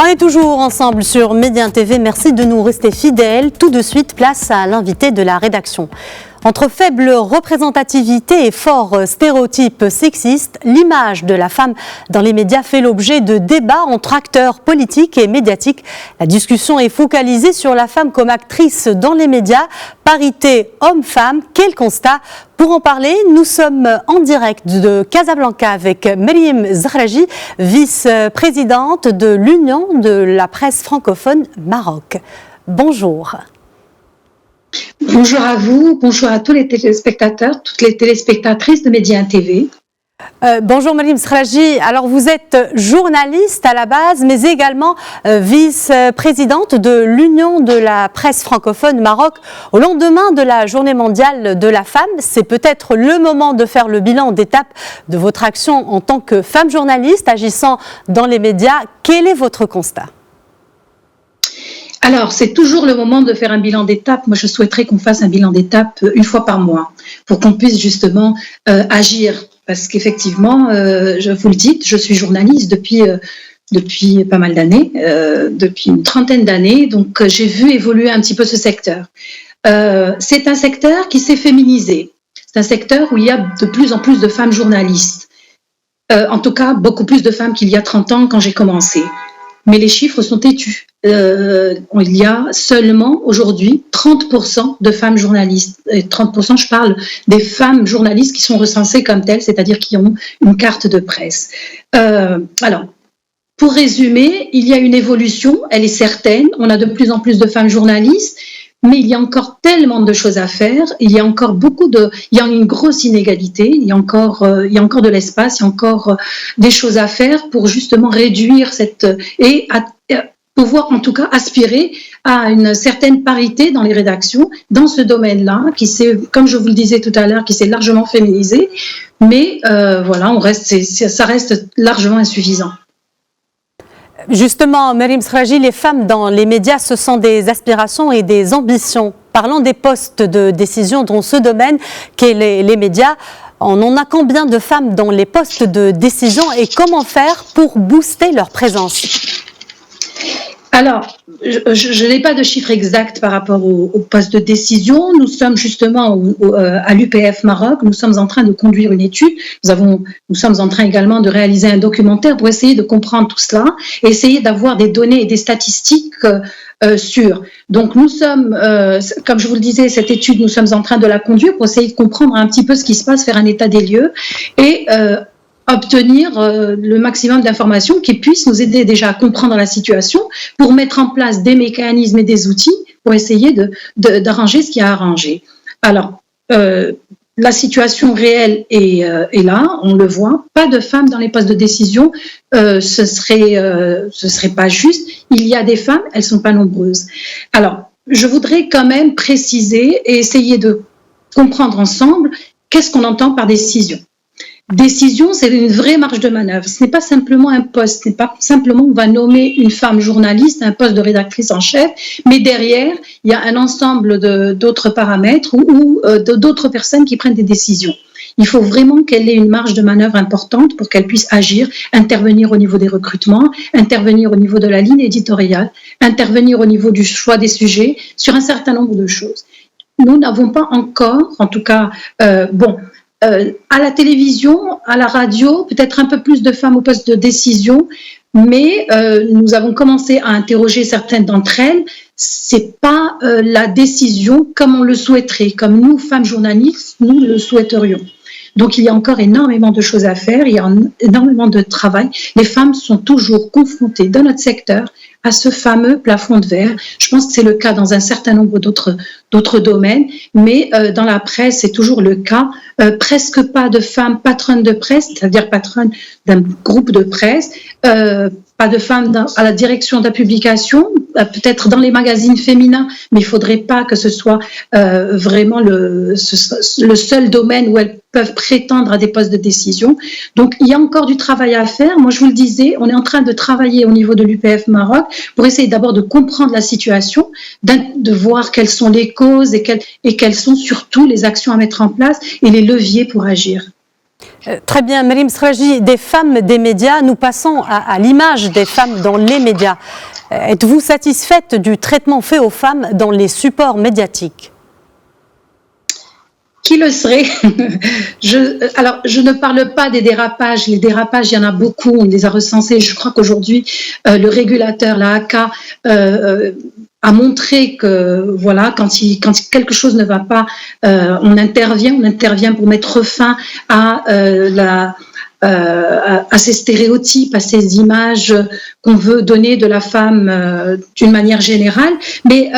On est toujours ensemble sur Média TV. Merci de nous rester fidèles. Tout de suite, place à l'invité de la rédaction. Entre faible représentativité et forts stéréotypes sexistes, l'image de la femme dans les médias fait l'objet de débats entre acteurs politiques et médiatiques. La discussion est focalisée sur la femme comme actrice dans les médias. Parité homme-femme, quel constat? Pour en parler, nous sommes en direct de Casablanca avec Meriem Zahraji, vice-présidente de l'Union de la presse francophone Maroc. Bonjour. Bonjour à vous, bonjour à tous les téléspectateurs, toutes les téléspectatrices de Média TV. Bonjour Meriem Zahraji, alors vous êtes journaliste à la base, mais également vice-présidente de l'Union de la presse francophone Maroc. Au lendemain de la Journée mondiale de la femme, c'est peut-être le moment de faire le bilan d'étape de votre action en tant que femme journaliste agissant dans les médias. Quel est votre constat ? Alors, c'est toujours le moment de faire un bilan d'étape. Moi, je souhaiterais qu'on fasse un bilan d'étape une fois par mois pour qu'on puisse justement agir. Parce qu'effectivement, je vous le dis, je suis journaliste depuis pas mal d'années, depuis une trentaine d'années. Donc, j'ai vu évoluer un petit peu ce secteur. C'est un secteur qui s'est féminisé. C'est un secteur où il y a de plus en plus de femmes journalistes. En tout cas, beaucoup plus de femmes qu'il y a 30 ans quand j'ai commencé. Mais les chiffres sont têtus. Il y a seulement aujourd'hui 30% de femmes journalistes. Et 30%, je parle des femmes journalistes qui sont recensées comme telles, c'est-à-dire qui ont une carte de presse. Alors, pour résumer, il y a une évolution, elle est certaine. On a de plus en plus de femmes journalistes, mais il y a encore tellement de choses à faire. Il y a encore il y a une grosse inégalité. Il y a encore de l'espace. Il y a encore des choses à faire pour justement réduire pouvoir en tout cas aspirer à une certaine parité dans les rédactions, dans ce domaine-là, qui s'est, comme je vous le disais tout à l'heure, qui s'est largement féminisé. Mais voilà, ça reste largement insuffisant. Justement, Meriem Zahraji, les femmes dans les médias, ce sont des aspirations et des ambitions. Parlant des postes de décision dans ce domaine qu'est les médias, on en a combien de femmes dans les postes de décision et comment faire pour booster leur présence ? Alors, je n'ai pas de chiffres exacts par rapport au poste de décision. Nous sommes justement à l'UPF Maroc. Nous sommes en train de conduire une étude. Nous sommes en train également de réaliser un documentaire pour essayer de comprendre tout cela et essayer d'avoir des données et des statistiques sûres. Donc, nous sommes, comme je vous le disais, cette étude, nous sommes en train de la conduire pour essayer de comprendre un petit peu ce qui se passe, faire un état des lieux et obtenir le maximum d'informations qui puissent nous aider déjà à comprendre la situation pour mettre en place des mécanismes et des outils pour essayer d'arranger ce qui a arrangé. Alors, la situation réelle est là, on le voit, pas de femmes dans les postes de décision, ce serait pas juste. Il y a des femmes, elles sont pas nombreuses. Alors, je voudrais quand même préciser et essayer de comprendre ensemble qu'est-ce qu'on entend par décision. Décision, c'est une vraie marge de manœuvre. Ce n'est pas simplement un poste, ce n'est pas simplement on va nommer une femme journaliste, un poste de rédactrice en chef, mais derrière, il y a un ensemble d'autres paramètres ou d'autres personnes qui prennent des décisions. Il faut vraiment qu'elle ait une marge de manœuvre importante pour qu'elle puisse agir, intervenir au niveau des recrutements, intervenir au niveau de la ligne éditoriale, intervenir au niveau du choix des sujets, sur un certain nombre de choses. Nous n'avons pas encore, en tout cas, à la télévision, à la radio, peut-être un peu plus de femmes au poste de décision, mais nous avons commencé à interroger certaines d'entre elles. C'est pas la décision comme on le souhaiterait, comme nous, femmes journalistes, nous le souhaiterions. Donc il y a encore énormément de choses à faire, il y a énormément de travail. Les femmes sont toujours confrontées dans notre secteur à ce fameux plafond de verre. Je pense que c'est le cas dans un certain nombre d'autres domaines, mais dans la presse, c'est toujours le cas. Presque pas de femmes patronnes de presse, c'est-à-dire patronnes d'un groupe de presse, pas de femmes à la direction de la publication, peut-être dans les magazines féminins, mais il ne faudrait pas que ce soit vraiment le seul domaine où elles peuvent prétendre à des postes de décision. Donc, il y a encore du travail à faire. Moi, je vous le disais, on est en train de travailler au niveau de l'UPF Maroc pour essayer d'abord de comprendre la situation, de voir quelles sont les causes et quelles sont surtout les actions à mettre en place et les leviers pour agir. Très bien, Merim Sraji, des femmes des médias, nous passons à l'image des femmes dans les médias. Êtes-vous satisfaite du traitement fait aux femmes dans les supports médiatiques ? Qui le serait? Alors, je ne parle pas des dérapages. Les dérapages, il y en a beaucoup, on les a recensés. Je crois qu'aujourd'hui, le régulateur, la ACA, a montré que voilà, quand quelque chose ne va pas, on intervient pour mettre fin à à ces stéréotypes, à ces images qu'on veut donner de la femme d'une manière générale. Mais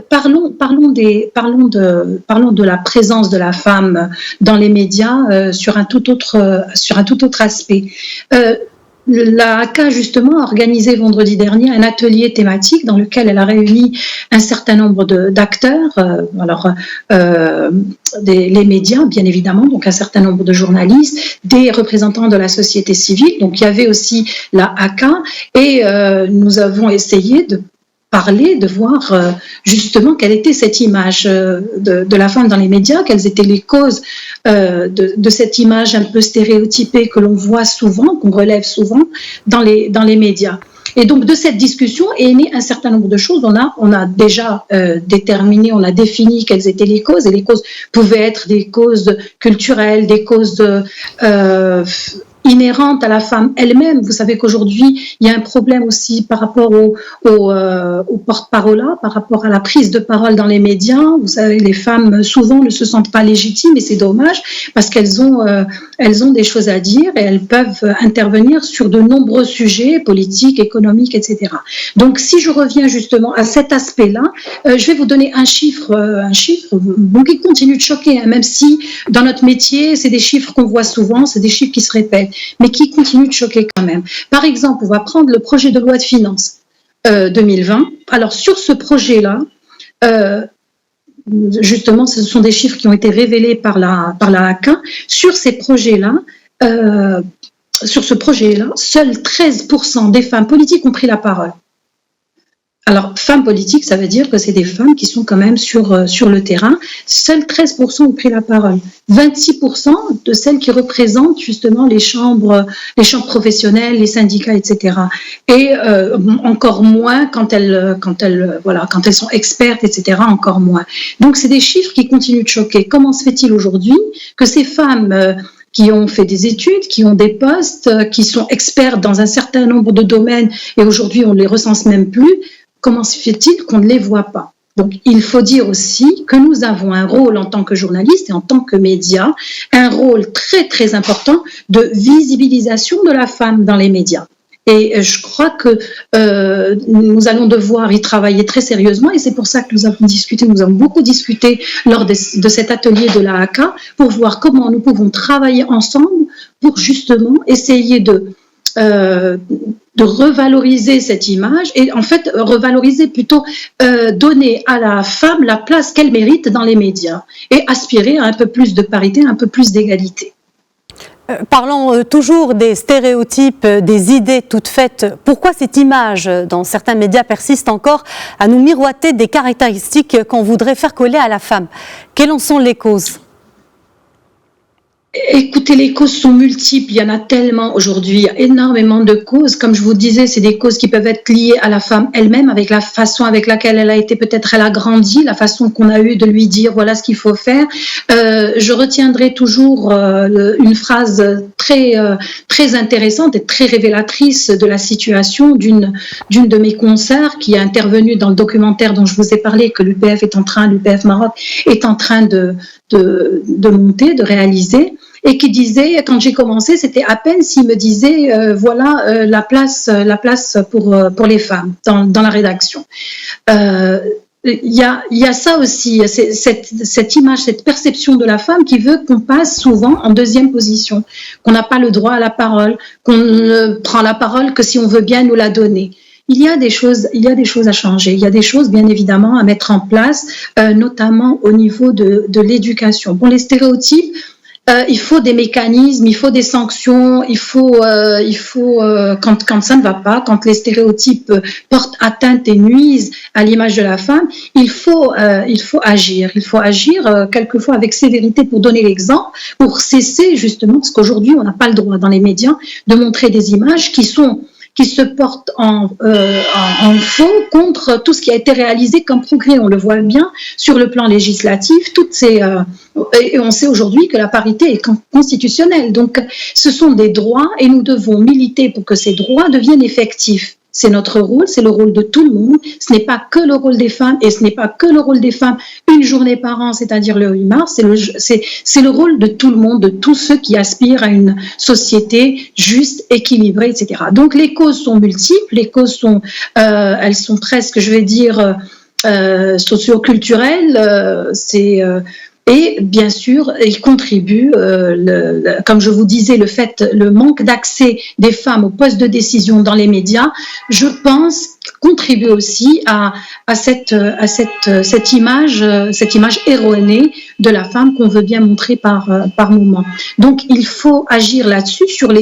parlons de la présence de la femme dans les médias sur un tout autre aspect. La ACA, justement, a organisé vendredi dernier un atelier thématique dans lequel elle a réuni un certain nombre d'acteurs, les médias, bien évidemment, donc un certain nombre de journalistes, des représentants de la société civile. Donc, il y avait aussi la ACA et nous avons essayé de parler, de voir justement quelle était cette image de la femme dans les médias, quelles étaient les causes de cette image un peu stéréotypée que l'on voit souvent, qu'on relève souvent dans les médias. Et donc de cette discussion est né un certain nombre de choses. On a déjà déterminé, on a défini quelles étaient les causes, et les causes pouvaient être des causes culturelles, des causes inhérente à la femme elle-même. Vous savez qu'aujourd'hui, il y a un problème aussi par rapport au porte-parole, par rapport à la prise de parole dans les médias. Vous savez, les femmes souvent ne se sentent pas légitimes et c'est dommage parce qu'elles ont des choses à dire et elles peuvent intervenir sur de nombreux sujets politiques, économiques, etc. Donc, si je reviens justement à cet aspect-là, je vais vous donner un chiffre bon, qui continue de choquer, hein, même si dans notre métier, c'est des chiffres qu'on voit souvent, c'est des chiffres qui se répètent, mais qui continue de choquer quand même. Par exemple, on va prendre le projet de loi de finances 2020. Alors, sur ce projet-là, justement, ce sont des chiffres qui ont été révélés par la ACA. Sur ces projets-là, sur ce projet-là, seuls 13% des femmes politiques ont pris la parole. Alors, femmes politiques, ça veut dire que c'est des femmes qui sont quand même sur le terrain. Seuls 13% ont pris la parole. 26% de celles qui représentent justement les chambres professionnelles, les syndicats, etc. Et encore moins quand elles sont expertes, etc. Encore moins. Donc, c'est des chiffres qui continuent de choquer. Comment se fait-il aujourd'hui que ces femmes qui ont fait des études, qui ont des postes, qui sont expertes dans un certain nombre de domaines, et aujourd'hui on ne les recense même plus, comment se fait-il qu'on ne les voit pas? Donc, il faut dire aussi que nous avons un rôle en tant que journalistes et en tant que médias, un rôle très, très important de visibilisation de la femme dans les médias. Et je crois que nous allons devoir y travailler très sérieusement et c'est pour ça que nous avons beaucoup discuté lors de cet atelier de la ACA pour voir comment nous pouvons travailler ensemble pour justement essayer de revaloriser cette image et en fait revaloriser plutôt donner à la femme la place qu'elle mérite dans les médias et aspirer à un peu plus de parité, un peu plus d'égalité. Parlons toujours des stéréotypes, des idées toutes faites. Pourquoi cette image dans certains médias persiste encore à nous miroiter des caractéristiques qu'on voudrait faire coller à la femme? Quelles en sont les causes? Écoutez, les causes sont multiples, il y en a tellement aujourd'hui, il y a énormément de causes. Comme je vous disais, c'est des causes qui peuvent être liées à la femme elle-même, avec la façon avec laquelle elle a été, peut-être elle a grandi, la façon qu'on a eu de lui dire voilà ce qu'il faut faire. Je retiendrai toujours une phrase très intéressante et très révélatrice de la situation d'une de mes consoeurs qui a intervenu dans le documentaire dont je vous ai parlé, que l'UPF Maroc est en train de monter, de réaliser, et qui disait, quand j'ai commencé, c'était à peine s'il me disait la place pour les femmes dans la rédaction. Il y a ça aussi, cette image, cette perception de la femme qui veut qu'on passe souvent en deuxième position, qu'on n'a pas le droit à la parole, qu'on ne prend la parole que si on veut bien nous la donner. Il y a des choses à changer. Il y a des choses, bien évidemment, à mettre en place, notamment au niveau de l'éducation. Bon, les stéréotypes, Il faut des mécanismes, il faut des sanctions, quand ça ne va pas, quand les stéréotypes portent atteinte et nuisent à l'image de la femme, il faut agir. Il faut agir quelquefois avec sévérité pour donner l'exemple, pour cesser justement, parce qu'aujourd'hui on n'a pas le droit dans les médias de montrer des images qui se portent en faux contre tout ce qui a été réalisé comme progrès. On le voit bien sur le plan législatif, et on sait aujourd'hui que la parité est constitutionnelle. Donc, ce sont des droits et nous devons militer pour que ces droits deviennent effectifs. C'est notre rôle, c'est le rôle de tout le monde. Ce n'est pas que le rôle des femmes et ce n'est pas que le rôle des femmes une journée par an, c'est-à-dire le 8 mars. C'est le rôle de tout le monde, de tous ceux qui aspirent à une société juste, équilibrée, etc. Donc les causes sont multiples, les causes elles sont presque, je vais dire, socio-culturelles. Et bien sûr, il contribue, comme je vous disais, le manque d'accès des femmes aux postes de décision dans les médias, je pense, contribue aussi à cette image erronée de la femme qu'on veut bien montrer par moment. Donc, il faut agir là-dessus sur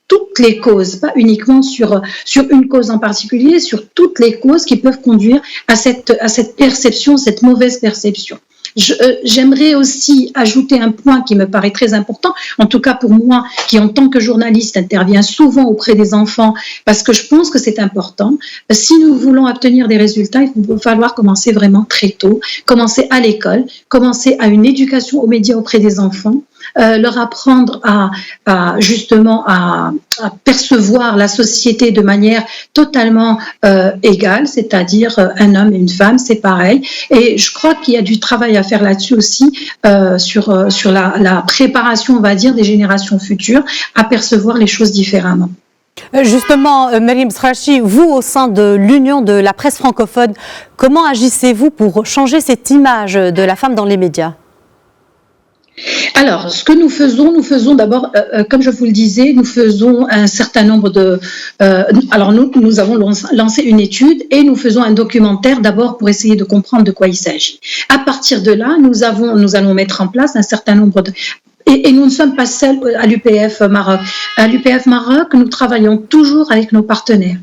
toutes les causes, pas uniquement sur une cause en particulier, sur toutes les causes qui peuvent conduire à cette perception, cette mauvaise perception. J'aimerais aussi ajouter un point qui me paraît très important, en tout cas pour moi, qui en tant que journaliste intervient souvent auprès des enfants, parce que je pense que c'est important. Si nous voulons obtenir des résultats, il va falloir commencer vraiment très tôt, commencer à l'école, commencer à une éducation aux médias auprès des enfants, leur apprendre justement à percevoir la société de manière totalement égale, c'est-à-dire un homme et une femme, c'est pareil. Et je crois qu'il y a du travail à faire là-dessus aussi, sur la préparation, on va dire, des générations futures, à percevoir les choses différemment. Justement, Mariam Srachi, vous, au sein de l'Union de la presse francophone, comment agissez-vous pour changer cette image de la femme dans les médias ? Alors, ce que nous faisons d'abord, comme je vous le disais, nous faisons un certain nombre de... alors, nous avons lancé une étude et nous faisons un documentaire d'abord pour essayer de comprendre de quoi il s'agit. À partir de là, nous allons mettre en place un certain nombre de... Et nous ne sommes pas seuls à l'UPF Maroc. À l'UPF Maroc, nous travaillons toujours avec nos partenaires.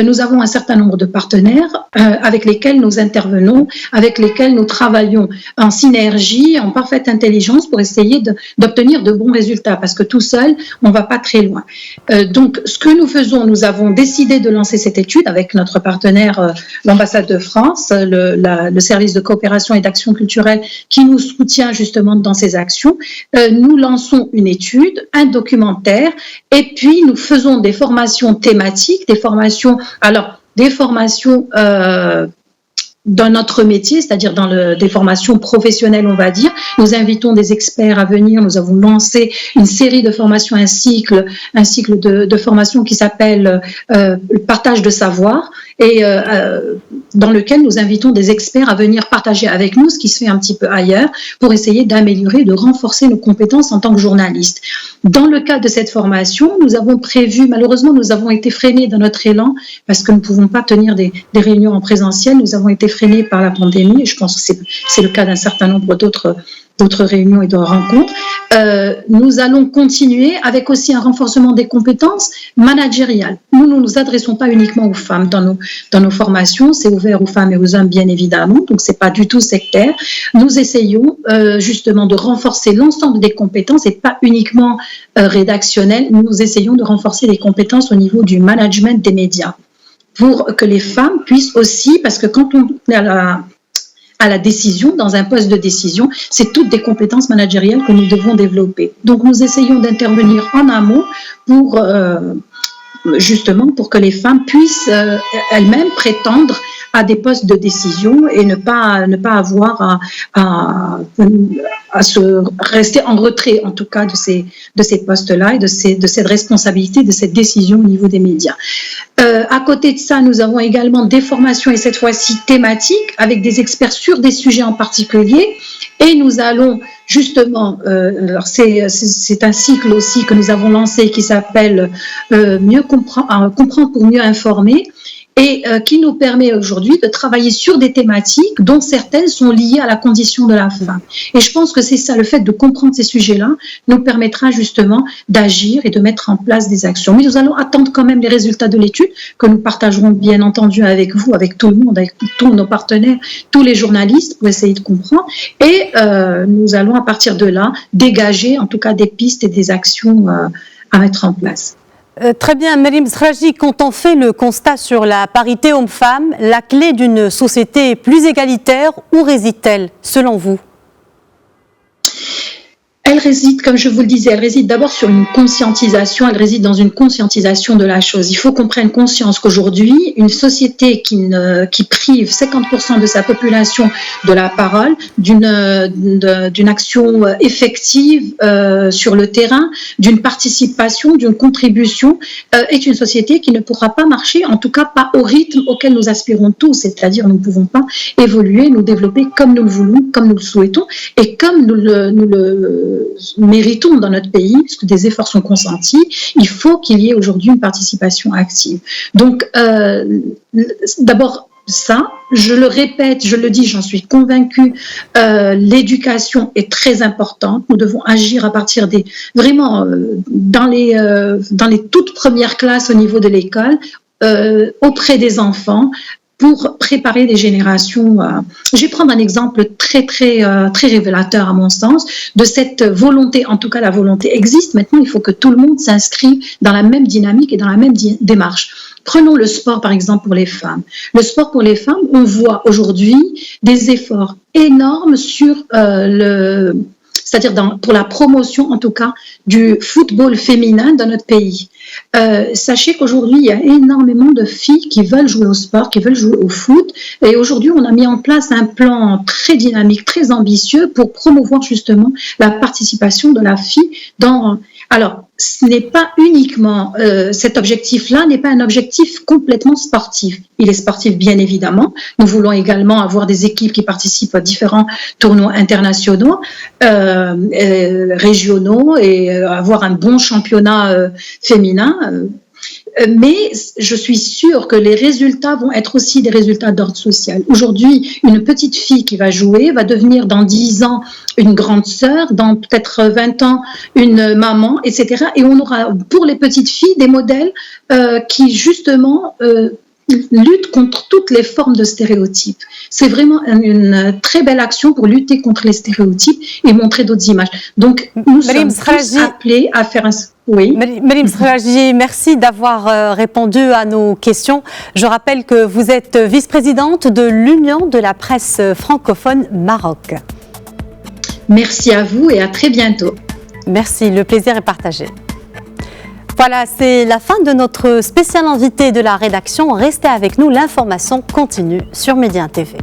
Nous avons un certain nombre de partenaires avec lesquels nous intervenons, avec lesquels nous travaillons en synergie, en parfaite intelligence pour essayer d'obtenir de bons résultats, parce que tout seul, on ne va pas très loin. Donc, ce que nous faisons, nous avons décidé de lancer cette étude avec notre partenaire, l'ambassade de France, le service de coopération et d'action culturelle qui nous soutient justement dans ces actions. Nous lançons une étude, un documentaire, et puis nous faisons des formations thématiques, des formations dans notre métier, c'est-à-dire des formations professionnelles, on va dire. Nous invitons des experts à venir. Nous avons lancé une série de formations, un cycle de formation qui s'appelle le partage de savoir, et dans lequel nous invitons des experts à venir partager avec nous ce qui se fait un petit peu ailleurs pour essayer d'améliorer, de renforcer nos compétences en tant que journalistes. Dans le cadre de cette formation, nous avons prévu, malheureusement, nous avons été freinés dans notre élan parce que nous ne pouvons pas tenir des réunions en présentiel. Nous avons été freinés par la pandémie et je pense que c'est le cas d'un certain nombre d'autres réunions et de rencontres. Nous allons continuer avec aussi un renforcement des compétences managériales. Nous ne nous adressons pas uniquement aux femmes dans nos formations, c'est ouvert aux femmes et aux hommes bien évidemment, donc c'est pas du tout sectaire. Nous essayons justement de renforcer l'ensemble des compétences et pas uniquement rédactionnelles. Nous essayons de renforcer les compétences au niveau du management des médias pour que les femmes puissent aussi, parce que quand on est à la décision, dans un poste de décision, c'est toutes des compétences managériales que nous devons développer. Donc nous essayons d'intervenir en amont pour justement pour que les femmes puissent elles-mêmes prétendre à des postes de décision et ne pas avoir à se rester en retrait, en tout cas, de ces postes-là et de cette responsabilité, de cette décision au niveau des médias. À côté de ça, nous avons également des formations, et cette fois-ci thématiques, avec des experts sur des sujets en particulier. Et nous allons justement, alors c'est un cycle aussi que nous avons lancé qui s'appelle comprendre pour mieux informer. et qui nous permet aujourd'hui de travailler sur des thématiques dont certaines sont liées à la condition de la femme. Et je pense que c'est ça, le fait de comprendre ces sujets-là nous permettra justement d'agir et de mettre en place des actions. Mais nous allons attendre quand même les résultats de l'étude que nous partagerons bien entendu avec vous, avec tout le monde, avec tous nos partenaires, tous les journalistes pour essayer de comprendre. Et nous allons à partir de là dégager en tout cas des pistes et des actions à mettre en place. Très bien, Mariam Sraji, quand on fait le constat sur la parité homme-femme, la clé d'une société plus égalitaire, où réside-t-elle, selon vous ? Elle réside, comme je vous le disais, elle réside d'abord sur une conscientisation, elle réside dans une conscientisation de la chose. Il faut qu'on prenne conscience qu'aujourd'hui, une société qui prive 50% de sa population de la parole, d'une action effective sur le terrain, d'une participation, d'une contribution, est une société qui ne pourra pas marcher, en tout cas pas au rythme auquel nous aspirons tous, c'est-à-dire nous ne pouvons pas évoluer, nous développer comme nous le voulons, comme nous le souhaitons et comme nous le méritons dans notre pays, puisque des efforts sont consentis, il faut qu'il y ait aujourd'hui une participation active. Donc, d'abord, ça, je le répète, je le dis, j'en suis convaincue, l'éducation est très importante. Nous devons agir à partir des, vraiment, dans les toutes premières classes au niveau de l'école, auprès des enfants, pour préparer des générations. Je vais prendre un exemple très révélateur à mon sens de cette volonté. En tout cas, la volonté existe. Maintenant, il faut que tout le monde s'inscrive dans la même dynamique et dans la même démarche. Prenons le sport, par exemple, pour les femmes. Le sport pour les femmes, on voit aujourd'hui des efforts énormes sur c'est-à-dire pour la promotion, en tout cas, du football féminin dans notre pays. Sachez qu'aujourd'hui, il y a énormément de filles qui veulent jouer au sport, qui veulent jouer au foot. Et aujourd'hui, on a mis en place un plan très dynamique, très ambitieux pour promouvoir justement la participation de la fille dans... Alors, ce n'est pas uniquement, cet objectif-là n'est pas un objectif complètement sportif. Il est sportif, bien évidemment. Nous voulons également avoir des équipes qui participent à différents tournois internationaux, régionaux et avoir un bon championnat féminin. Mais je suis sûre que les résultats vont être aussi des résultats d'ordre social. Aujourd'hui, une petite fille qui va jouer va devenir dans 10 ans une grande sœur, dans peut-être 20 ans une maman, etc. Et on aura pour les petites filles des modèles qui justement luttent contre toutes les formes de stéréotypes. C'est vraiment une très belle action pour lutter contre les stéréotypes et montrer d'autres images. Donc, nous sommes tous appelés à faire un... Oui. Mariam Sraji, merci d'avoir répondu à nos questions. Je rappelle que vous êtes vice-présidente de l'Union de la presse francophone Maroc. Merci à vous et à très bientôt. Merci, le plaisir est partagé. Voilà, c'est la fin de notre spécial invité de la rédaction. Restez avec nous, l'information continue sur Média TV.